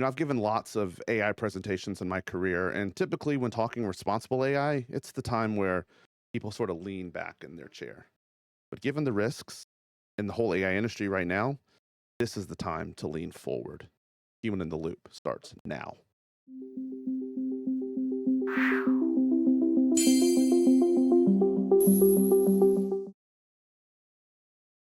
I've given lots of AI presentations in my career, and typically when talking responsible AI, it's the time where people sort of lean back in their chair. But given the risks in the whole AI industry right now, this is the time to lean forward. Human in the Loop starts now.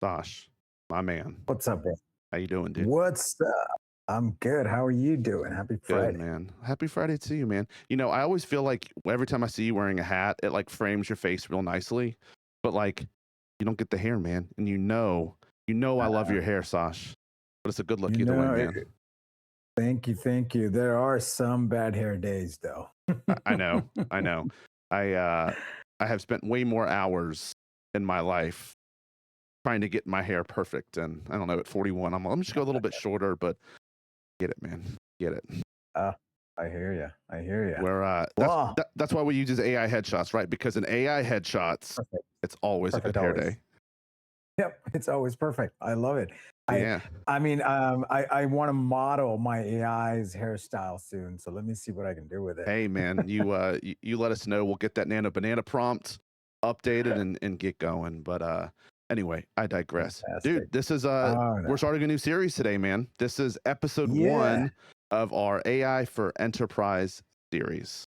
Josh, my man. What's up, bro? How you doing, dude? What's up? I'm good. How are you doing? Happy Friday. Good, man. Happy Friday to you, man. I always feel like every time I see you wearing a hat, it like frames your face real nicely. But like, you don't get the hair, man. And you know I love your hair, Sash. But it's a good look either way, man. Thank you. There are some bad hair days, though. I know. I have spent way more hours in my life trying to get my hair perfect, and I don't know, at 41, I'm just go a little bit shorter, but get it, man. Get it. I hear you. Where that's why we use AI headshots, right? Because in AI headshots, it's always a good hair day. Yep, it's always perfect. I love it. Yeah. I mean, I want to model my AI's hairstyle soon, so let me see what I can do with it. Hey, man, you let us know. We'll get that Nano Banana prompt updated and get going. But anyway, I digress. Fantastic. Dude, this is we're starting a new series today, man. This is episode 1 of our AI for Enterprise series.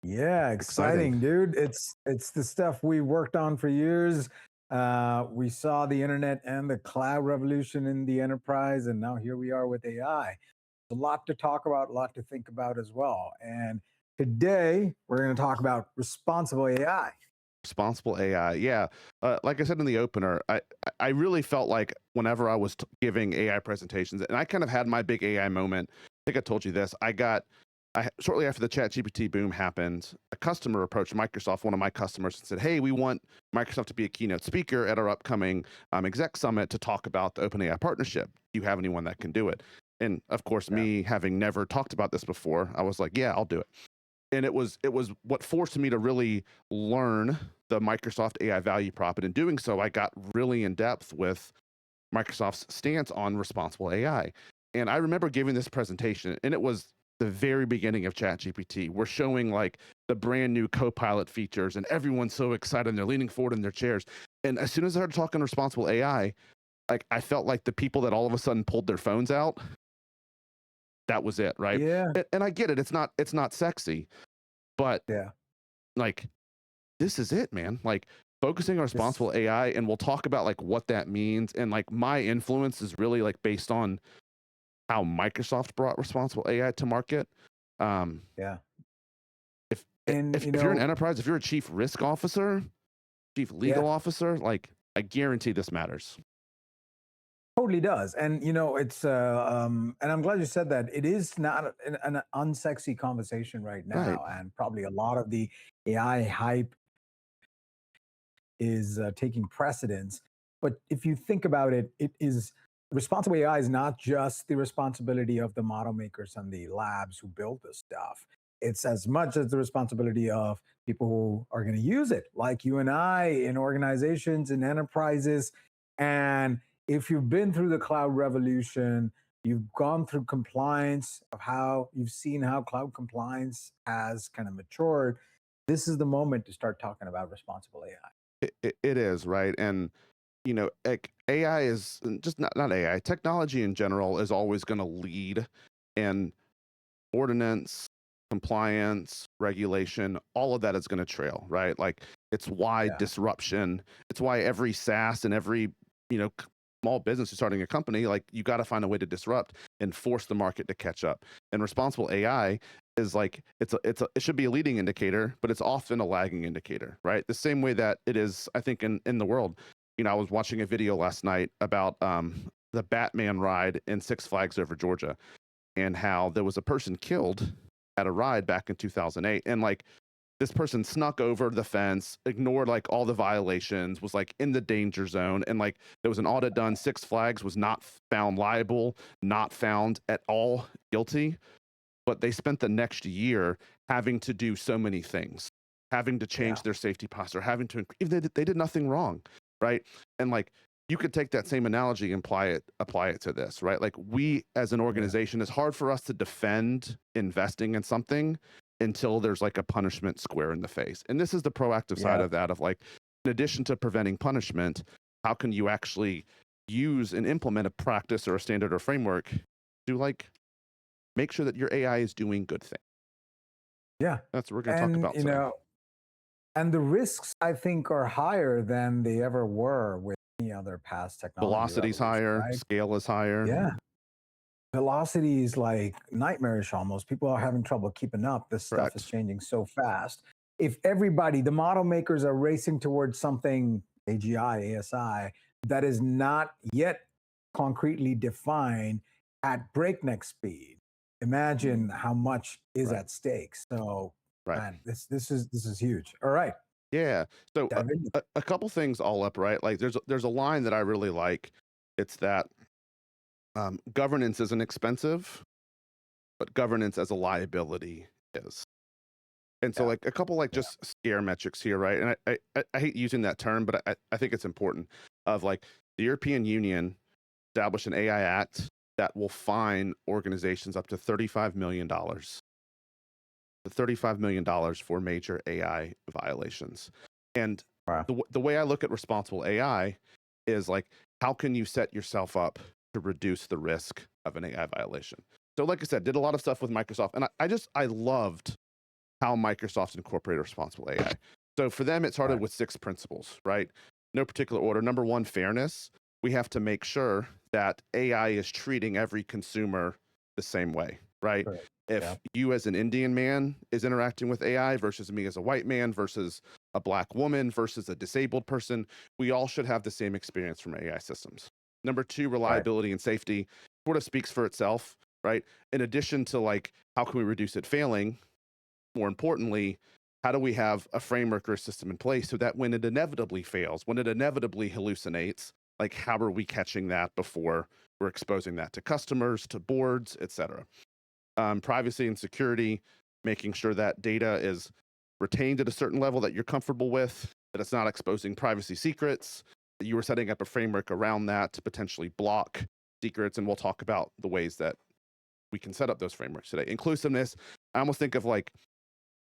Yeah, exciting, dude. It's the stuff we worked on for years. We saw the internet and the cloud revolution in the enterprise, and now here we are with AI. A lot to talk about, a lot to think about as well. And today we're going to talk about responsible AI. Responsible AI, yeah. Like I said in the opener, I really felt like whenever I was giving AI presentations, and I kind of had my big AI moment. I think I told you this. Shortly after the ChatGPT boom happened, a customer approached Microsoft, one of my customers, and said, "Hey, we want Microsoft to be a keynote speaker at our upcoming exec summit to talk about the OpenAI partnership. Do you have anyone that can do it?" And of course, me having never talked about this before, I was like, "Yeah, I'll do it." And it was what forced me to really learn the Microsoft AI value prop. And in doing so, I got really in depth with Microsoft's stance on responsible AI. And I remember giving this presentation, and it was the very beginning of ChatGPT. We're showing like the brand new Copilot features, and everyone's so excited, and they're leaning forward in their chairs. And as soon as I started talking responsible AI, like I felt like the people that all of a sudden pulled their phones out, that was it, right? Yeah. And I get it. It's not sexy, but like this is it, man. Like focusing on responsible AI, and we'll talk about like what that means. And like my influence is really like based on how Microsoft brought responsible AI to market. If you're an enterprise, if you're a chief risk officer, chief legal officer, like I guarantee this matters. Totally does. And it's and I'm glad you said that. It is not an unsexy conversation right now, and probably a lot of the AI hype is taking precedence. But if you think about it, responsible AI is not just the responsibility of the model makers and the labs who build this stuff. It's as much as the responsibility of people who are going to use it, like you and I, in organizations and enterprises. And if you've been through the cloud revolution, you've gone through compliance of how you've seen how cloud compliance has kind of matured, this is the moment to start talking about responsible AI. It is, right? And AI is just not AI. Technology in general is always going to lead, and ordinance, compliance, regulation, all of that is going to trail, right? Like it's why disruption. It's why every SaaS and every small business who's starting a company, like you got to find a way to disrupt and force the market to catch up. And responsible AI is like it should be a leading indicator, but it's often a lagging indicator, right? The same way that it is, I think, in the world. I was watching a video last night about the Batman ride in Six Flags over Georgia, and how there was a person killed at a ride back in 2008, and like this person snuck over the fence, ignored like all the violations, was like in the danger zone, and like there was an audit done. Six Flags was not found liable, not found at all guilty, but they spent the next year having to do so many things, having to change their safety posture, having to even they did nothing wrong. Right. And like you could take that same analogy and apply it to this, right? Like we as an organization, it's hard for us to defend investing in something until there's like a punishment square in the face. And this is the proactive side Yeah. of that, of like, in addition to preventing punishment, how can you actually use and implement a practice or a standard or framework to like make sure that your AI is doing good things? Yeah. That's what we're going to talk And, about today. and the risks I think are higher than they ever were with any other past technology Velocity's revolution, higher, right? scale is higher. Yeah. Velocity is like nightmarish almost. People are having trouble keeping up. This stuff is Correct. changing so fast. If everybody, the model makers are racing towards something AGI, ASI, that is not yet concretely defined at breakneck speed, imagine how much is Right. at stake. So, Right. man, this is huge. All right, Yeah. So dive in. a couple things all up, right? Like there's a line that I really like. It's that governance isn't expensive, but governance as a liability is. And so Yeah, like a couple like yeah, just scare metrics here, right? And I hate using that term, but I think it's important. Of like the European Union established an AI Act that will fine organizations up to $35 million. $35 million for major AI violations. And wow, the way I look at responsible AI is like, how can you set yourself up to reduce the risk of an AI violation? So, like I said, did a lot of stuff with Microsoft, and I loved how Microsoft incorporated responsible AI. So for them, it started right, with 6 principles, right? No particular order. Number one, fairness. We have to make sure that AI is treating every consumer the same way, right? correct. Yeah, If you as an Indian man is interacting with AI versus me as a white man versus a black woman versus a disabled person, we all should have the same experience from AI systems. Number two, right, reliability and safety sort of speaks for itself, right? In addition to like, how can we reduce it failing? More importantly, how do we have a framework or a system in place so that when it inevitably fails, when it inevitably hallucinates, like how are we catching that before we're exposing that to customers, to boards, et cetera? Privacy and security, making sure that data is retained at a certain level that you're comfortable with, that it's not exposing privacy secrets, that you were setting up a framework around that to potentially block secrets. And we'll talk about the ways that we can set up those frameworks today. Inclusiveness, I almost think of like,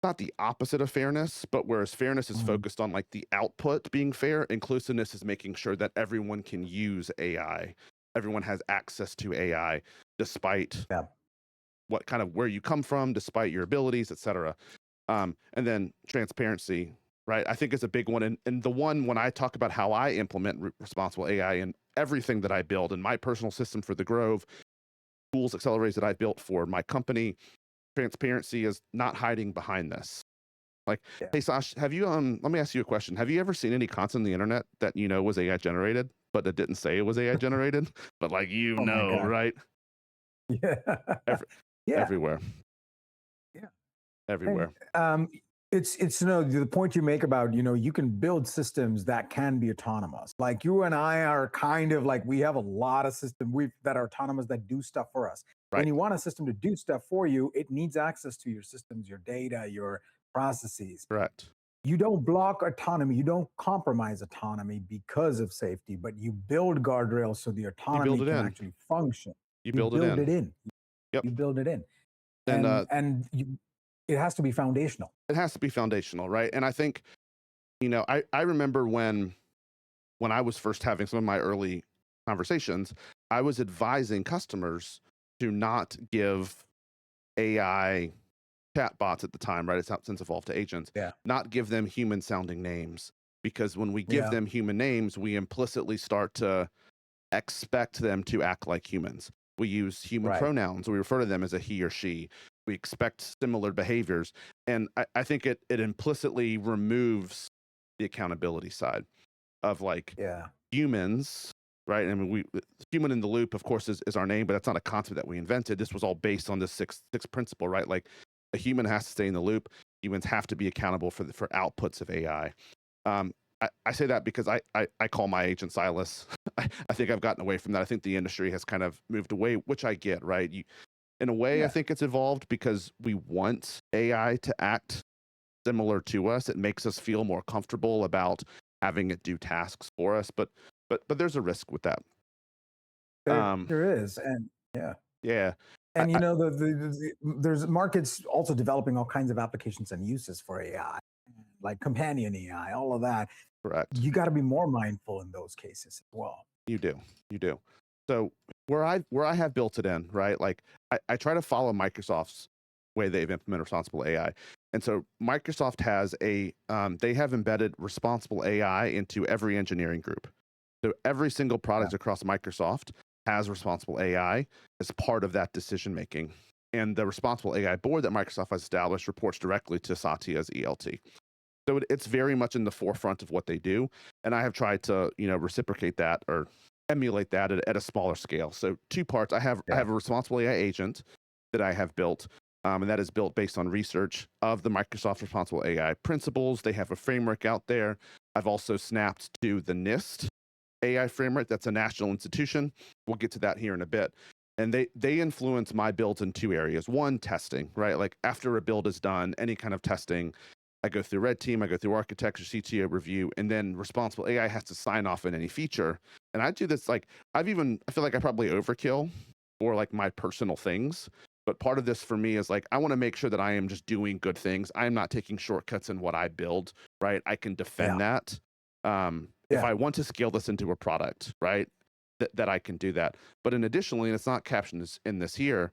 not the opposite of fairness, but whereas fairness is mhm, focused on like the output being fair, inclusiveness is making sure that everyone can use AI. Everyone has access to AI despite yeah, what kind of where you come from, despite your abilities, et cetera. And then transparency, right? I think is a big one. And the one when I talk about how I implement responsible AI in everything that I build in my personal system for TheGrove, tools accelerators that I built for my company, transparency is not hiding behind this. Like, yeah. hey Sash, have you let me ask you a question. Have you ever seen any content on the internet that you know was AI generated, but it didn't say it was AI generated? But like Oh my God. right? Yeah. Every, Yeah. everywhere. Yeah. And Everywhere. it's the point you make about you can build systems that can be autonomous. Like you and I are kind of like we have a lot of systems that are autonomous that do stuff for us. When Right. you want a system to do stuff for you, it needs access to your systems, your data, your processes. Correct. You don't block autonomy, you don't compromise autonomy because of safety, but you build guardrails so the You build autonomy it can in. actually function. You You build it build in. it in. Yep. You build it in. And It has to be foundational. it has to be foundational, right? And I think, I remember when I was first having some of my early conversations, I was advising customers to not give AI chatbots at the time, right? It's not since evolved to agents, Yeah. not give them human sounding names. Because when we give Yeah. them human names, we implicitly start to expect them to act like humans. We use human Right. pronouns. We refer to them as a he or she. We expect similar behaviors. And I think it implicitly removes the accountability side of like Yeah. humans, right? I mean, human in the loop, of course, is our name, but that's not a concept that we invented. This was all based on this six principle, right? Like a human has to stay in the loop. Humans have to be accountable for outputs of AI. Um, I say that because I call my agent Silas. I think I've gotten away from that. I think the industry has kind of moved away, which I get, right? In a way, I Yeah. think it's evolved because we want AI to act similar to us. It makes us feel more comfortable about having it do tasks for us. But but there's a risk with that. There Um, there is, and yeah. yeah, And I there's markets also developing all kinds of applications and uses for AI, like companion AI, all of that. correct. You got to be more mindful in those cases as well. You do, you do. So where I have built it in, right? Like I try to follow Microsoft's way they've implemented responsible AI. And so Microsoft has they have embedded responsible AI into every engineering group. So every single Yeah, product across Microsoft has responsible AI as part of that decision making. And the responsible AI board that Microsoft has established reports directly to Satya's ELT. So it's very much in the forefront of what they do. And I have tried to, reciprocate that or emulate that at a smaller scale. So two parts. I yeah, have a responsible AI agent that I have built. And that is built based on research of the Microsoft responsible AI principles. They have a framework out there. I've also snapped to the NIST AI framework. That's a national institution. We'll get to that here in a bit. And they influence my builds in two areas. One, testing, right? Like after a build is done, any kind of testing, I go through red team, I go through architecture, CTO review, and then responsible AI has to sign off on any feature. And I do this like I feel like I probably overkill for like my personal things. But part of this for me is like I want to make sure that I am just doing good things. I am not taking shortcuts in what I build, right? I can yeah, defend that. If yeah. I want to scale this into a product, right? That I can do that. But in additionally, and it's not captioned in this here,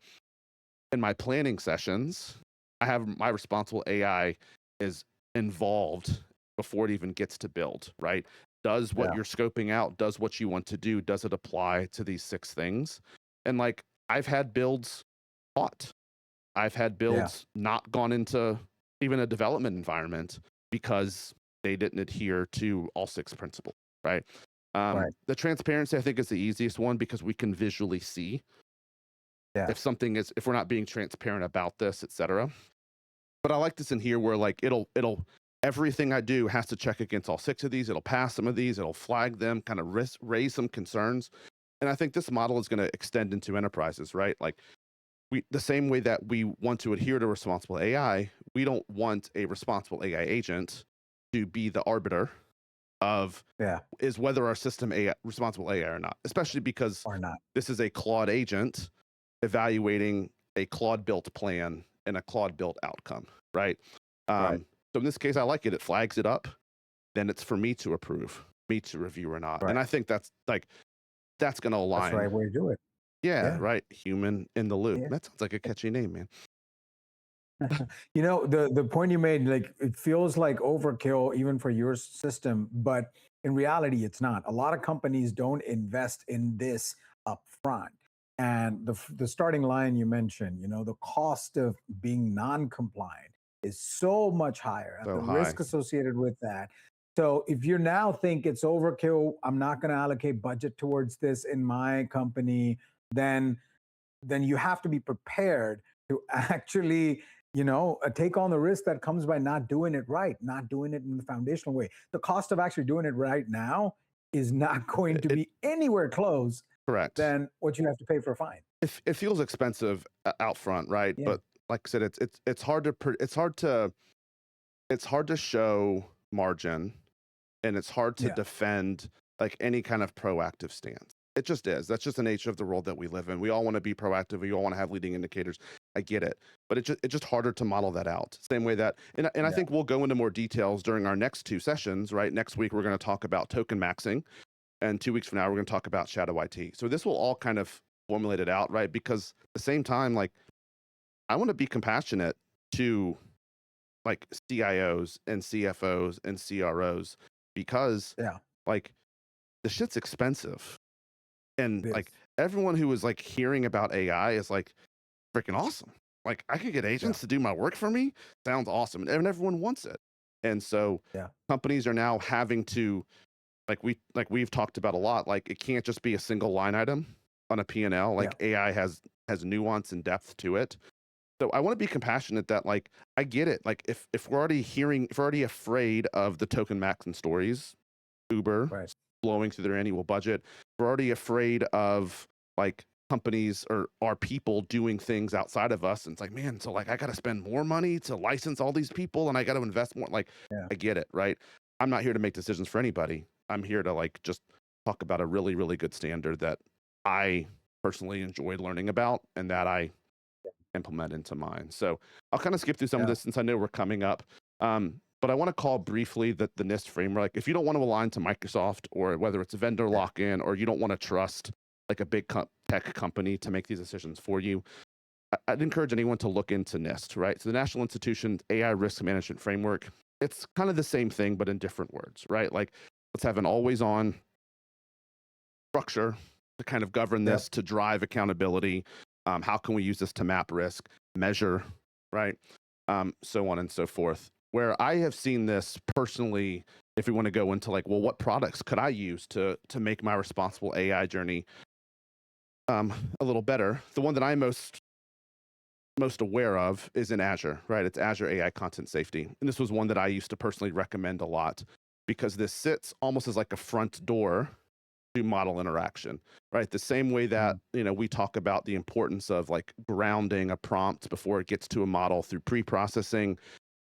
in my planning sessions, I have my responsible AI is involved before it even gets to build, right? Does what Yeah. you're scoping out, does what you want to do, does it apply to these six things? And like I've had builds fought. I've had Yeah. builds not gone into even a development environment because they didn't adhere to all six principles, right? Right. The transparency I think is the easiest one because we can visually see Yeah. if we're not being transparent about this, etc. But I like this in here where like it'll everything I do has to check against all six of these. It'll pass some of these. It'll flag them, kind of raise some concerns. And I think this model is going to extend into enterprises, right? Like the same way that we want to adhere to responsible AI, we don't want a responsible AI agent to be the arbiter of Yeah. is whether our system AI responsible AI or not, especially because Or not. this is a Claude agent evaluating a Claude built plan and a Claude built outcome, right? Right. So in this case, I like it. It flags it up. Then it's for me to approve, me to review or not. And Right. I think that's going to That's the align. right way to do it. Yeah, Yeah. right. Human in the loop. Yeah. That sounds like a catchy name, man. The point you made, like it feels like overkill even for your system, but in reality, it's not. A lot of companies don't invest in this up front. And the starting line you mentioned, the cost of being non-compliant is so much higher, and So the high. risk associated with that. So if you now think it's overkill, I'm not going to allocate budget towards this in my company, then you have to be prepared to actually take on the risk that comes by not doing it right, not doing it in the foundational way. The cost of actually doing it right now is not going to It be anywhere close correct. than what you have to pay for a fine. It feels expensive out front, right? Yeah, But like I said, it's hard to it's hard to show margin and it's hard to yeah, defend like any kind of proactive stance. It just is. That's just the nature of the world that we live in. We all want to be proactive. We all want to have leading indicators. I get it, but it's just harder to model that out. Same way that, and I yeah, think we'll go into more details during our next two sessions. Right, next week we're going to talk about token maxing, and 2 weeks from now we're going to talk about shadow IT. So this will all kind of formulate it out, right? Because at the same time, like I want to be compassionate to like CIOs and CFOs and CROs because yeah. like the shit's expensive. And It like is. everyone who is like hearing about AI is like freaking awesome. Like I could get Yeah, agents to do my work for me. Sounds awesome. And everyone wants it. And so yeah, companies are now having to we've talked about a lot, like it can't just be a single line item on a P&L. yeah, Like AI has nuance and depth to it. So I want to be compassionate that like I get it. Like if we're already afraid of the token max and stories, Uber right. blowing through their annual budget, we're already afraid of like companies or our people doing things outside of us. And it's like, man, so like I got to spend more money to license all these people and I got to invest more. Like Yeah, I get it, right? I'm not here to make decisions for anybody. I'm here to like just talk about a really, really good standard that I personally enjoyed learning about and that I implement into mine. So I'll kind of skip through some of Yeah. this since I know we're coming up. But I want to call briefly the NIST framework. If you don't want to align to Microsoft, or whether it's a vendor Yeah. lock-in, or you don't want to trust like a big tech company to make these decisions for you, I'd encourage anyone to look into NIST, right? So the National Institution AI Risk Management Framework, it's kind of the same thing, but in different words, right? Like, let's have an always on structure to kind of govern Yep. this, to drive accountability. How can we use this to map risk, measure, right? So on and so forth. Where I have seen this personally, if we want to go into like, well, what products could I use to make my responsible AI journey a little better? The one that I'm most aware of is in Azure, right? It's Azure AI Content Safety. And this was one that I used to personally recommend a lot because this sits almost as like a front door to model interaction, right? The same way that, we talk about the importance of like grounding a prompt before it gets to a model through pre-processing,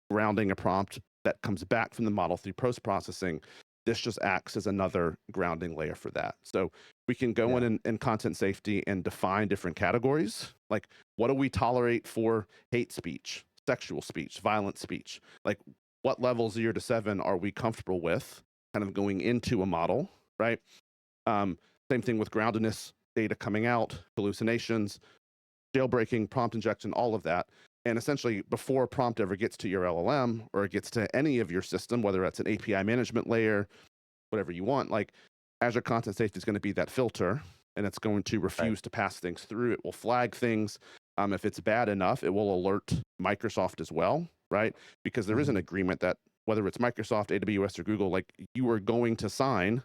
grounding a prompt that comes back from the model through post-processing. This just acts as another grounding layer for that. So we can go in content safety and define different categories. Like, what do we tolerate for hate speech, sexual speech, violent speech? Like, what levels 0 to 7 are we comfortable with kind of going into a model, right? Same thing with groundedness, data coming out, hallucinations, jailbreaking, prompt injection, all of that. And essentially, before a prompt ever gets to your LLM or it gets to any of your system, whether that's an API management layer, whatever you want, like Azure Content Safety is going to be that filter, and it's going to refuse to pass things through. It will flag things. If it's bad enough, it will alert Microsoft as well, right? Because there is an agreement that whether it's Microsoft, AWS, or Google, like you are going to sign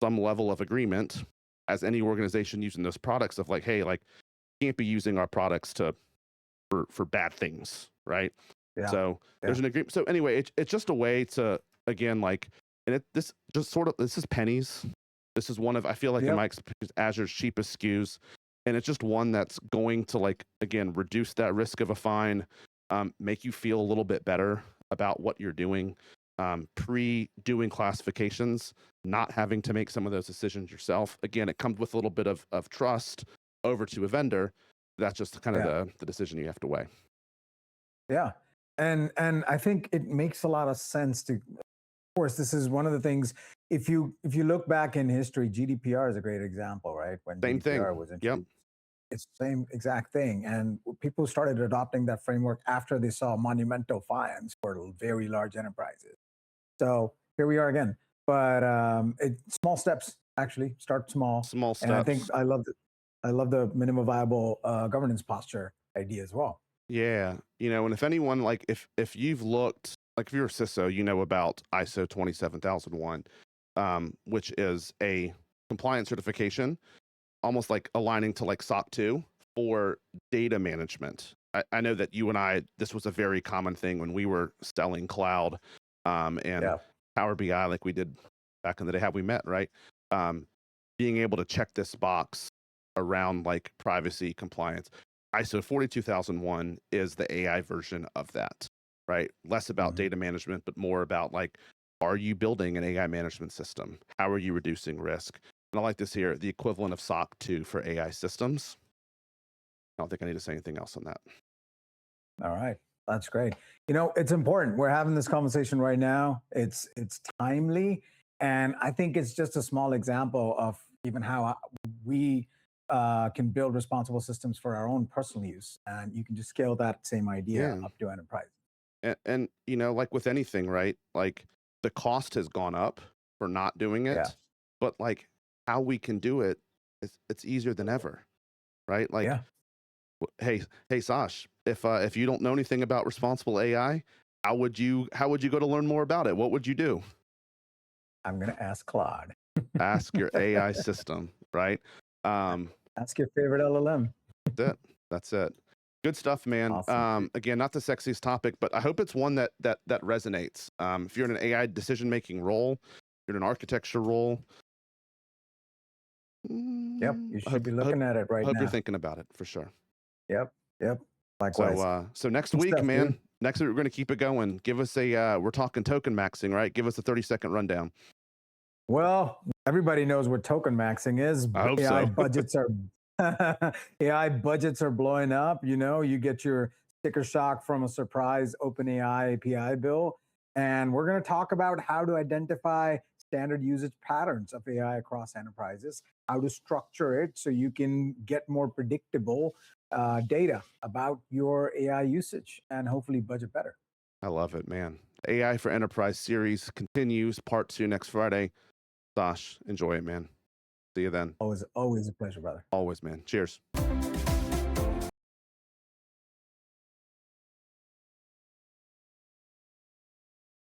some level of agreement as any organization using those products of like, hey, like, you can't be using our products for bad things, right? Yeah. So there's an agreement. So anyway, it's just a way to, again, like, and this is pennies. This is one of, I feel like in my experience, Azure's cheapest SKUs, and it's just one that's going to, like, again, reduce that risk of a fine, make you feel a little bit better about what you're doing, pre-doing classifications, not having to make some of those decisions yourself. Again, it comes with a little bit of trust over to a vendor. That's just kind of the decision you have to weigh. Yeah. And I think it makes a lot of sense to, of course, this is one of the things, if you look back in history, GDPR is a great example, right? When Same GDPR thing. was Yep. introduced, it's the same exact thing. And people started adopting that framework after they saw monumental fines for very large enterprises. So here we are again. But small steps, actually, start small. Small And I steps. think I love the minimum viable governance posture idea as well. Yeah. And if anyone, like, if you've looked, like, if you're a CISO, you know about ISO 27001, which is a compliance certification, almost like aligning to like SOC 2 for data management. I know that you and I, this was a very common thing when we were selling cloud and Power BI, like we did back in the day, how we met, right? Being able to check this box around like privacy compliance. ISO 42001 is the AI version of that, right? Less about data management, but more about like, are you building an AI management system? How are you reducing risk? And I like this here, the equivalent of SOC 2 for AI systems. I don't think I need to say anything else on that. All right. That's great. It's important. We're having this conversation right now. It's timely. And I think it's just a small example of even how we can build responsible systems for our own personal use. And you can just scale that same idea up to enterprise. And like with anything, right? Like the cost has gone up for not doing it, but like how we can do it, it's easier than ever, right? Like, hey, Sash, if you don't know anything about responsible AI, how would you go to learn more about it? What would you do? I'm going to ask Claude. Ask your AI system, right? Ask your favorite LLM. That's it. Good stuff, man. Awesome. Again, not the sexiest topic, but I hope it's one that resonates. If you're in an AI decision-making role, you're in an architecture role. Yep, you should be looking at it right now. I hope you're thinking about it for sure. Yep. Likewise. So next Good week, stuff, man. dude. Next week we're going to keep it going. Give us a we're talking token maxing, right? Give us a 30-second rundown. Well, everybody knows what token maxing is. I hope AI so. budgets are AI budgets are blowing up. You get your sticker shock from a surprise OpenAI API bill, and we're going to talk about how to identify standard usage patterns of AI across enterprises, how to structure it so you can get more predictable data about your AI usage, and hopefully budget better. I love it, man. AI for Enterprise series continues, part 2 next Friday. Sash, enjoy it, man. See you then. Always a pleasure, brother. Always, man. Cheers.